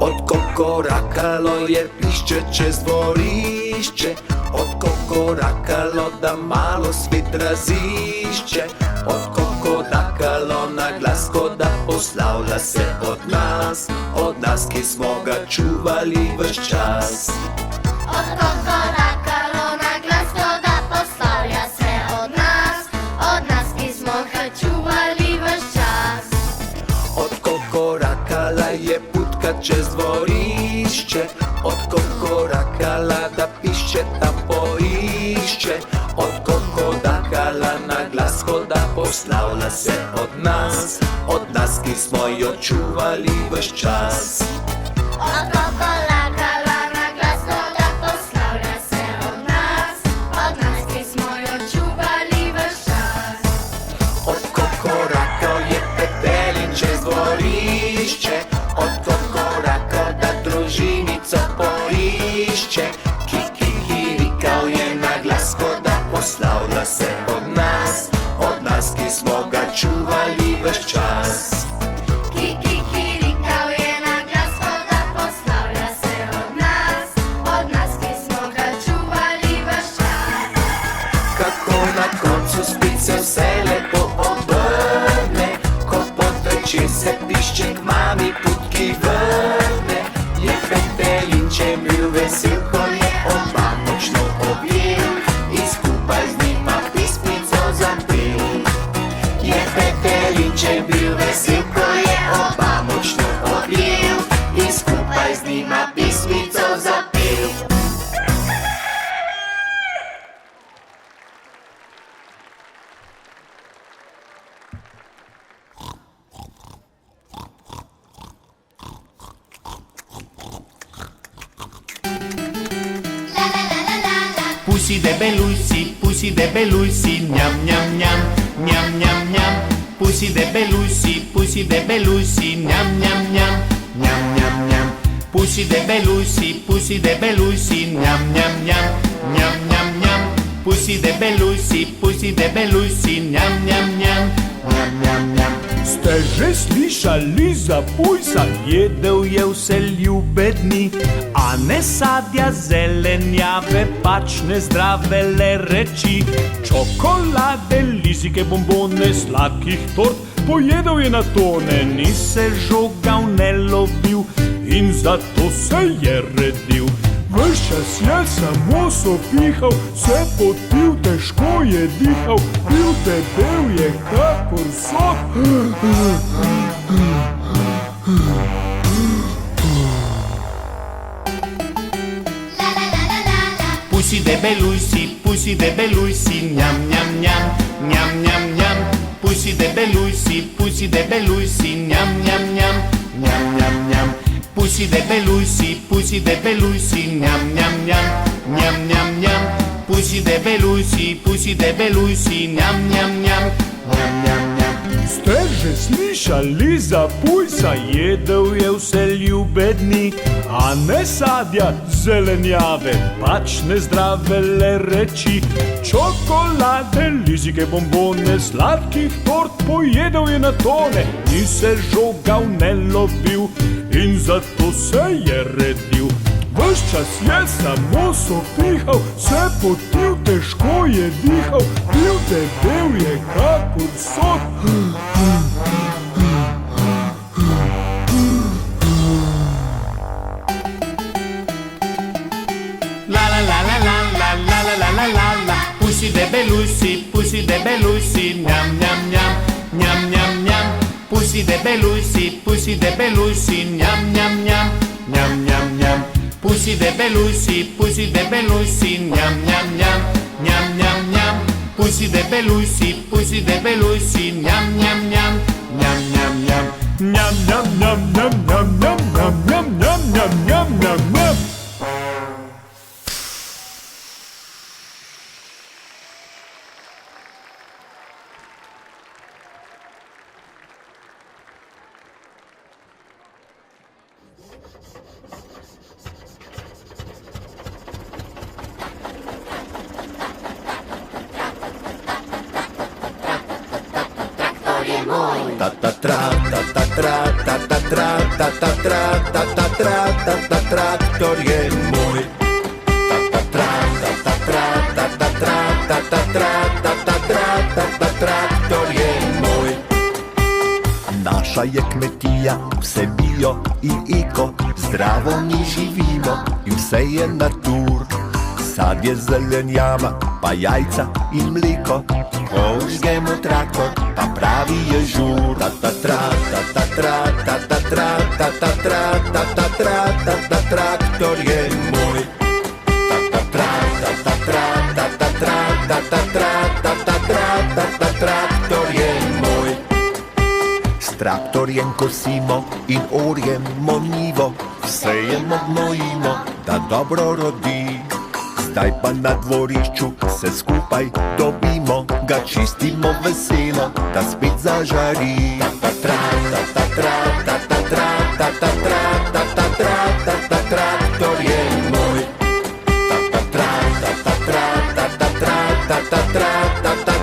Odkokorakalo je piščeče z dvorišče, odkokorakalo da malo svet razišče, odkokorakalo na glas, ko da poslavlja se od nas, ki smo ga čuvali ves čas. Odkokorakalo na glas, ko da poslavlja se od nas, ki smo ga čuvali ves čas. Odkokorakala je putka čez dvorišče, odkokorakala da pišče tam poišče, odkokorakala na glas, ko da poslavlja se od nas, ki smo jo čuvali ves čas. Odkokorakala na glas, ko da poslavlja se od nas, ki smo jo čuvali ves čas. Odkokorakal je petelin čez dvorišče, odkokorakal da družinico poišče, kikirikal je na glas, ko da poslavlja se od nas, ki smo ga čuvali ves čas. Kikirikal je na glas, ko da poslavlja se od nas, ki smo ga čuvali ves čas. Kako na koncu spet se vse lepo obrne, ko podvečer se pišček mami putki vrne, je petelinče bil vesel, ko je oba močno objel in skupaj z njima pismico zapel. Je petelinče bil vesel, ko je oba močno objel in skupaj z njima pismico zapel. Pusi de beluisi, gnam gnam gnam, gnam gnam gnam. Pusi de beluisi, gnam gnam gnam, gnam gnam gnam. Pusi de beluisi, gnam gnam gnam, gnam gnam gnam. Pusi de beluisi, gnam gnam gnam, gnam gnam gnam. Ste že slišali za pujsa? Jedel je vse ljube dni, a ne sadja, zelenjave, pač ne zdrave le reči. Čokolade, lizike, bombone, sladkih tort, pojedel je na tone, ni se žogal, ne lovil in zato se je redil. Ves čas je samo sopihal, se potil, težko je dihal, bil debel je kakor sok. Pusi de beluisi, gnam gnam gnam, gnam gnam gnam. Pusi de beluisi, gnam gnam gnam, gnam gnam gnam. Pusi de beluisi, gnam gnam gnam, gnam gnam gnam. Pusi de beluisi, gnam gnam gnam, gnam gnam gnam. Ste že slišali za pujsa? Jedel je vse ljube dni, a ne sadja, zelenjave, pač ne zdrave le reči. Čokolade, lizike, bombone, sladkih tort, pojedel je na tone, ni se žogal, ne lovil in zato se je redil. Ves čas je samo sopihal, se potil, težko je dihal, bil debel je kakor sok. La la la la la la la la la la la la. Pusi de beluisi, gnam gnam gnam, gnam gnam gnam. Pusi de beluisi, gnam gnam gnam, gnam gnam gnam. Pusi de beluisi, gnam gnam gnam, gnam gnam gnam. Pusi de beluisi, gnam gnam gnam, gnam gnam gnam. Njam, njam, njam, njam, njam, njam, njam, njam, njam, njam, njam, njam. Mój. Ta ta tra, ta ta tra, ta ta tra, ta ta tra, ta ta tra, ta ta traktor je mój. Ta ta tra, ta ta tra, ta ta tra, ta ta tra, ta ta tra, ta ta traktor je mój. Nasza je kmetija, vse bio in eko, zdravo mi živimo in vse je natur. Sadje, zelenjava, pa jajca in mleko, ko užgemo traktor, pa pravi je žur. Ta ta tra, ta ta tra, ta ta tra, ta ta tra, ta ta tra, ta ta traktor je moj. Ta ta tra, ta ta tra, ta ta tra, ta ta tra, ta ta tra, ta ta traktor je moj. S traktorjem kosimo in orjemo njivo, sejemo, gnojimo, da dobro rodi. Zdaj pa na dvorišču se skupaj dobimo, ga čistimo veselo, da spet zažari. Ta ta tra, ta ta tra, ta ta tra, ta ta tra, ta ta tra, ta ta traktor je moj. Ta ta tra, ta ta tra, ta ta tra, ta ta tra, ta ta